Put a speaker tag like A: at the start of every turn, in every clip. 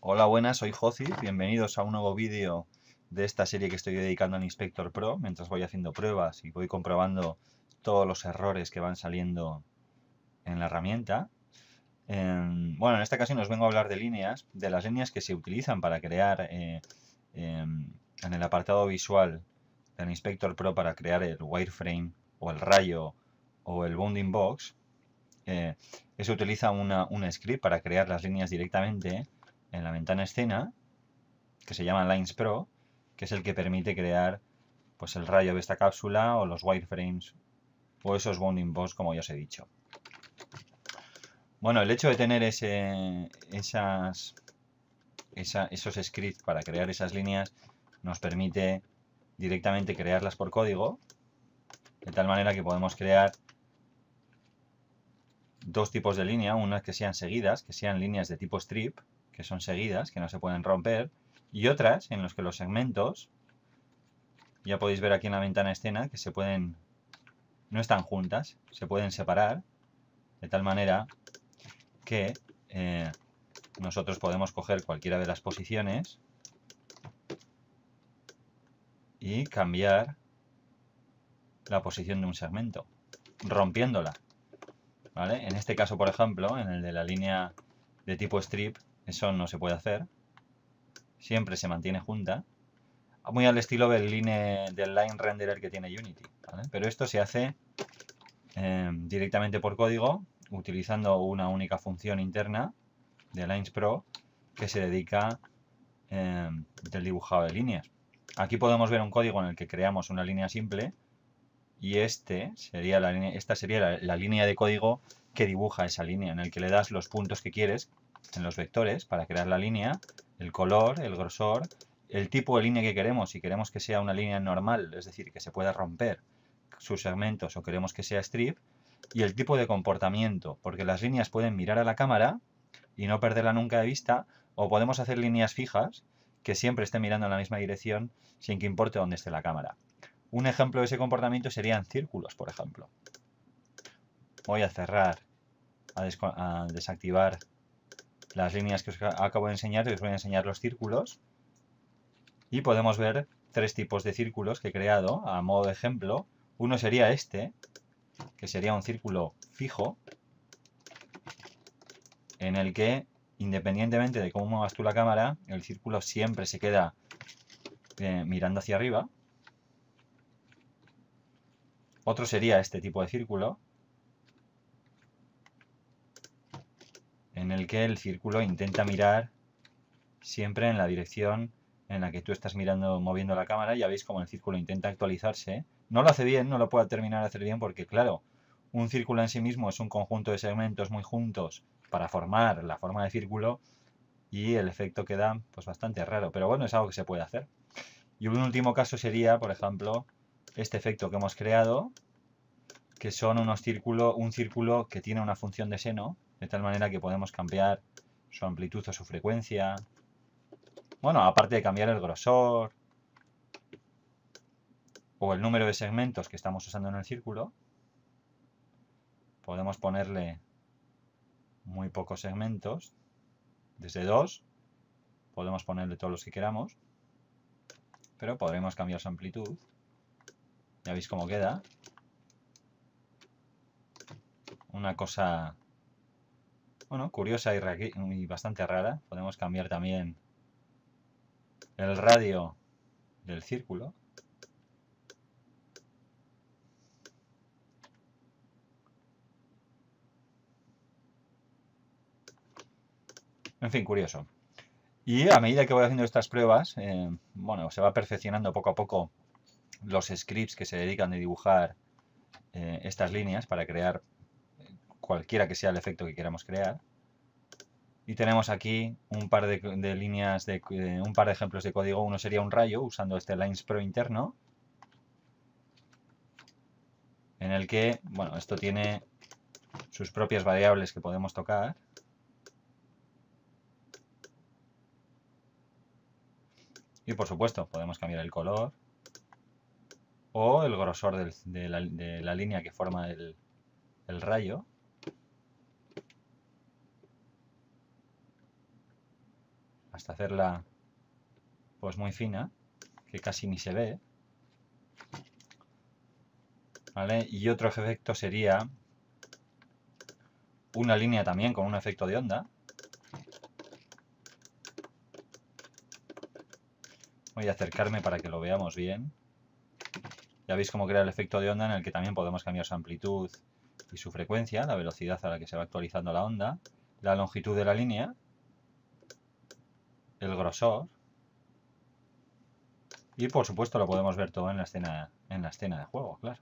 A: Hola, buenas, soy Joci, bienvenidos a un nuevo vídeo de esta serie que estoy dedicando al Inspector Pro mientras voy haciendo pruebas y voy comprobando todos los errores que van saliendo en la herramienta. Bueno, en esta ocasión os vengo a hablar de líneas, de las líneas que se utilizan para crear en el apartado visual del Inspector Pro para crear el wireframe o el rayo o el bounding box. Se utiliza un script para crear las líneas directamente en la ventana escena, que se llama Lines Pro, que es el que permite crear pues el rayo de esta cápsula o los wireframes o esos bounding box, como ya os he dicho. Bueno, el hecho de tener esos scripts para crear esas líneas nos permite directamente crearlas por código, de tal manera que podemos crear dos tipos de línea, unas que sean seguidas, que sean líneas de tipo strip, que son seguidas, que no se pueden romper, y otras en las que los segmentos, ya podéis ver aquí en la ventana escena, que no están juntas, se pueden separar, de tal manera que nosotros podemos coger cualquiera de las posiciones y cambiar la posición de un segmento, rompiéndola. ¿Vale? En este caso, por ejemplo, en el de la línea de tipo strip, eso no se puede hacer. Siempre se mantiene junta. Muy al estilo del line renderer que tiene Unity. ¿Vale? Pero esto se hace directamente por código, utilizando una única función interna de Lines Pro que se dedica del dibujado de líneas. Aquí podemos ver un código en el que creamos una línea simple y esta sería la línea de código que dibuja esa línea, en el que le das los puntos que quieres en los vectores para crear la línea, el color, el grosor, el tipo de línea que queremos, si queremos que sea una línea normal, es decir, que se pueda romper sus segmentos o queremos que sea strip, y el tipo de comportamiento, porque las líneas pueden mirar a la cámara y no perderla nunca de vista, o podemos hacer líneas fijas que siempre estén mirando en la misma dirección sin que importe dónde esté la cámara. Un ejemplo de ese comportamiento serían círculos, por ejemplo. Voy a cerrar, a desactivar las líneas que os acabo de enseñar y os voy a enseñar los círculos. Y podemos ver tres tipos de círculos que he creado a modo de ejemplo. Uno sería este, que sería un círculo fijo, en el que, independientemente de cómo muevas tú la cámara, el círculo siempre se queda mirando hacia arriba. Otro sería este tipo de círculo, en el que el círculo intenta mirar siempre en la dirección en la que tú estás moviendo la cámara. Ya veis como el círculo intenta actualizarse. No lo hace bien, no lo puede terminar de hacer bien porque, claro, un círculo en sí mismo es un conjunto de segmentos muy juntos para formar la forma de círculo y el efecto queda pues bastante raro. Pero bueno, es algo que se puede hacer. Y un último caso sería, por ejemplo, este efecto que hemos creado, que son un círculo que tiene una función de seno, de tal manera que podemos cambiar su amplitud o su frecuencia. Bueno, aparte de cambiar el grosor o el número de segmentos que estamos usando en el círculo, podemos ponerle muy pocos segmentos, desde 2, podemos ponerle todos los que queramos, pero podremos cambiar su amplitud. Ya veis cómo queda. Una cosa, bueno, curiosa y bastante rara. Podemos cambiar también el radio del círculo. En fin, curioso. Y a medida que voy haciendo estas pruebas, bueno, se va perfeccionando poco a poco los scripts que se dedican a dibujar estas líneas para crear cualquiera que sea el efecto que queramos crear. Y tenemos aquí un par de líneas, un par de ejemplos de código. Uno sería un rayo usando este Lines Pro interno, en el que, bueno, esto tiene sus propias variables que podemos tocar. Y por supuesto, podemos cambiar el color o el grosor de la línea que forma el rayo. hasta hacerla pues muy fina, que casi ni se ve, ¿vale? Y otro efecto sería una línea también con un efecto de onda. Voy a acercarme para que lo veamos bien. Ya veis cómo crea el efecto de onda, en el que también podemos cambiar su amplitud y su frecuencia, la velocidad a la que se va actualizando la onda, la longitud de la línea, el grosor, y por supuesto lo podemos ver todo en la escena de juego, claro.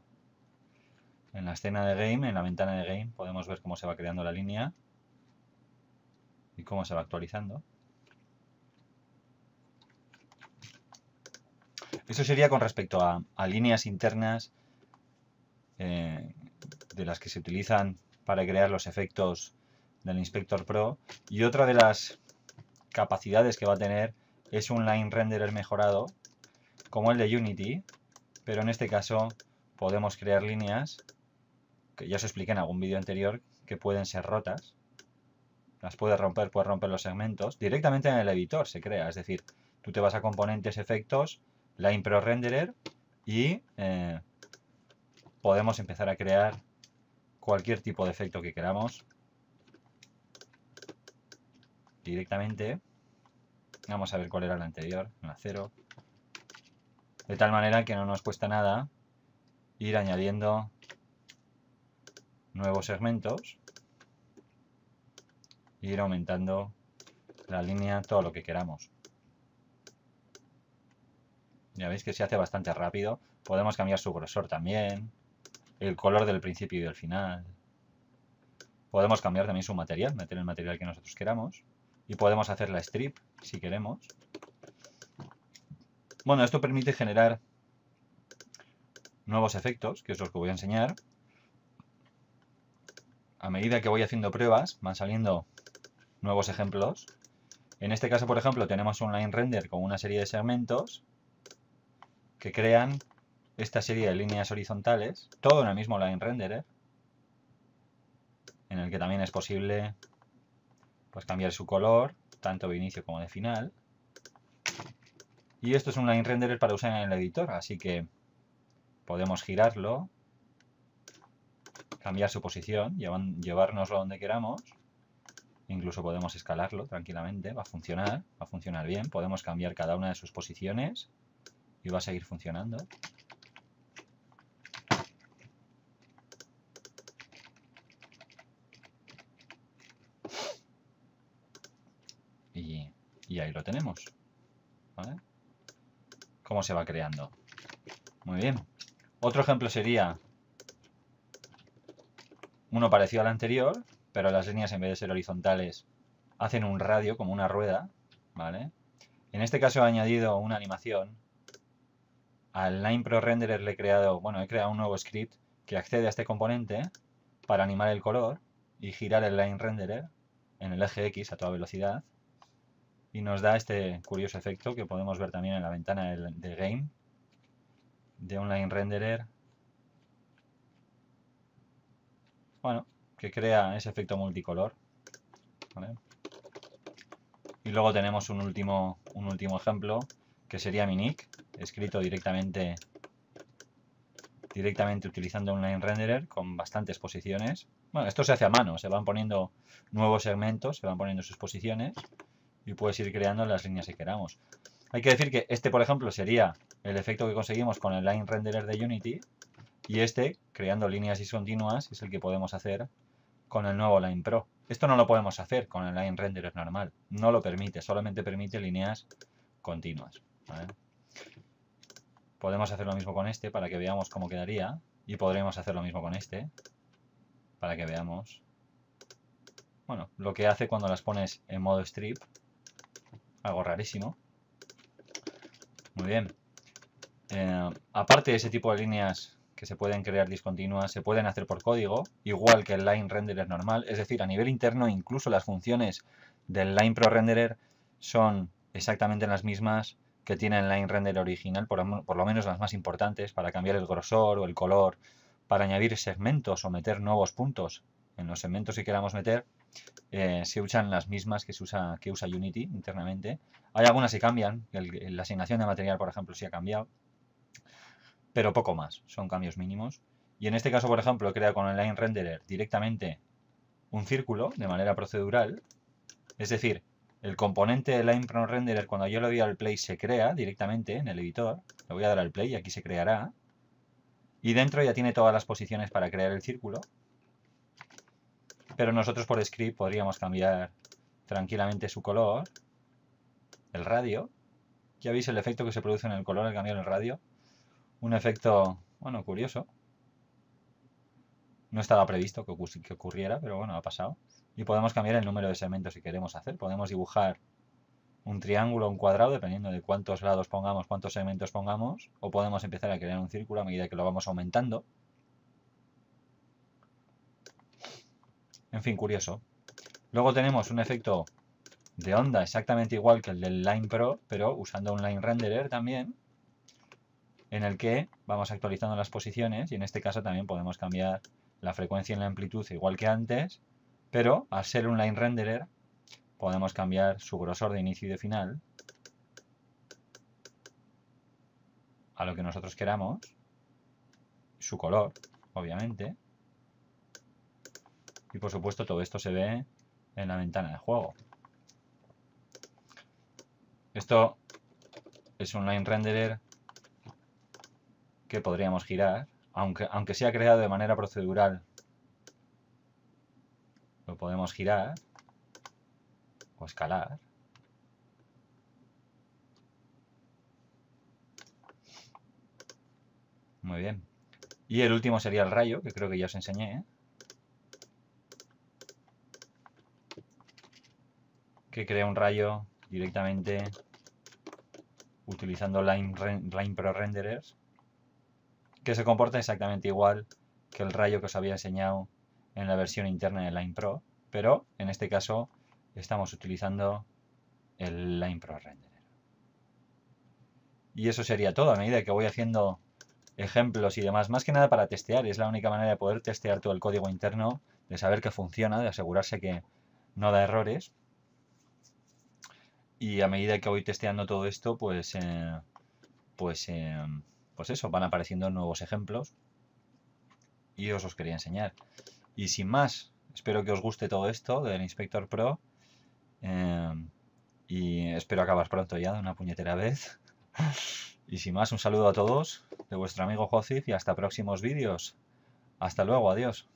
A: En la escena de game, en la ventana de game, podemos ver cómo se va creando la línea y cómo se va actualizando. Eso sería con respecto a líneas internas de las que se utilizan para crear los efectos del Inspector Pro. Y otra de las capacidades que va a tener es un line renderer mejorado, como el de Unity, pero en este caso podemos crear líneas, que ya os expliqué en algún vídeo anterior, que pueden ser rotas. Las puedes romper los segmentos. Directamente en el editor se crea, es decir, tú te vas a componentes, efectos, Line Pro Renderer y podemos empezar a crear cualquier tipo de efecto que queramos directamente. Vamos a ver cuál era la anterior, la 0. De tal manera que no nos cuesta nada ir añadiendo nuevos segmentos e ir aumentando la línea todo lo que queramos. Ya veis que se hace bastante rápido. Podemos cambiar su grosor también, el color del principio y del final. Podemos cambiar también su material, meter el material que nosotros queramos. Y podemos hacer la strip si queremos. Bueno, esto permite generar nuevos efectos, que es lo que voy a enseñar. A medida que voy haciendo pruebas, van saliendo nuevos ejemplos. En este caso, por ejemplo, tenemos un line render con una serie de segmentos que crean esta serie de líneas horizontales, todo en el mismo line renderer, en el que también es posible pues cambiar su color, tanto de inicio como de final. Y esto es un line renderer para usar en el editor, así que podemos girarlo, cambiar su posición, llevárnoslo donde queramos. Incluso podemos escalarlo tranquilamente, va a funcionar bien. Podemos cambiar cada una de sus posiciones y va a seguir funcionando. Y ahí lo tenemos, ¿vale? Cómo se va creando. Muy bien. Otro ejemplo sería uno parecido al anterior, pero las líneas en vez de ser horizontales hacen un radio, como una rueda, ¿vale? En este caso he añadido una animación. Al Line Pro Renderer he creado un nuevo script que accede a este componente para animar el color y girar el Line Renderer en el eje X a toda velocidad. Y nos da este curioso efecto que podemos ver también en la ventana de Game, de un Line Renderer, bueno, que crea ese efecto multicolor, ¿vale? Y luego tenemos un último ejemplo, que sería mi nick, escrito directamente utilizando un line renderer con bastantes posiciones. Bueno, esto se hace a mano, se van poniendo nuevos segmentos, se van poniendo sus posiciones y puedes ir creando las líneas que queramos. Hay que decir que este, por ejemplo, sería el efecto que conseguimos con el line renderer de Unity, y este, creando líneas discontinuas, es el que podemos hacer con el nuevo Line Pro. Esto no lo podemos hacer con el line renderer normal, no lo permite, solamente permite líneas continuas, ¿vale? Podemos hacer lo mismo con este para que veamos cómo quedaría, y podremos hacer lo mismo con este para que veamos, bueno, lo que hace cuando las pones en modo strip, algo rarísimo. Muy bien. Aparte de ese tipo de líneas que se pueden crear discontinuas, se pueden hacer por código, igual que el line renderer normal, es decir, a nivel interno incluso las funciones del Line Pro Renderer son exactamente las mismas que tiene el line renderer original, por lo menos las más importantes, para cambiar el grosor o el color, para añadir segmentos o meter nuevos puntos en los segmentos que queramos meter, se usan las mismas que usa Unity internamente. Hay algunas que cambian, la asignación de material, por ejemplo, sí ha cambiado, pero poco más, son cambios mínimos. Y en este caso, por ejemplo, he creado con el Line Renderer directamente un círculo de manera procedural, es decir, el componente de Line Renderer, cuando yo le doy al play, se crea directamente en el editor. Le voy a dar al play y aquí se creará. Y dentro ya tiene todas las posiciones para crear el círculo. Pero nosotros por script podríamos cambiar tranquilamente su color, el radio. Ya veis el efecto que se produce en el color al cambiar el radio. Un efecto, bueno, curioso. No estaba previsto que ocurriera, pero bueno, ha pasado. Y podemos cambiar el número de segmentos que queremos hacer. Podemos dibujar un triángulo o un cuadrado, dependiendo de cuántos lados pongamos, cuántos segmentos pongamos. O podemos empezar a crear un círculo a medida que lo vamos aumentando. En fin, curioso. Luego tenemos un efecto de onda exactamente igual que el del Line Pro, pero usando un Line Renderer también, en el que vamos actualizando las posiciones y en este caso también podemos cambiar la frecuencia y la amplitud igual que antes, pero al ser un Line Renderer podemos cambiar su grosor de inicio y de final a lo que nosotros queramos, su color, obviamente, y por supuesto todo esto se ve en la ventana de juego. Esto es un Line Renderer que podríamos girar, aunque sea creado de manera procedural, lo podemos girar o escalar. Muy bien. Y el último sería el rayo, que creo que ya os enseñé, que crea un rayo directamente utilizando Line Pro Renderers, que se comporta exactamente igual que el rayo que os había enseñado en la versión interna de Line Pro, pero en este caso estamos utilizando el Line Pro Renderer. Y eso sería todo. A medida que voy haciendo ejemplos y demás, más que nada para testear, es la única manera de poder testear todo el código interno, de saber que funciona, de asegurarse que no da errores. Y a medida que voy testeando todo esto, pues eso, van apareciendo nuevos ejemplos y os quería enseñar. Y sin más, espero que os guste todo esto del Inspector Pro y espero acabar pronto ya de una puñetera vez. Y sin más, un saludo a todos de vuestro amigo Josif y hasta próximos vídeos. Hasta luego, adiós.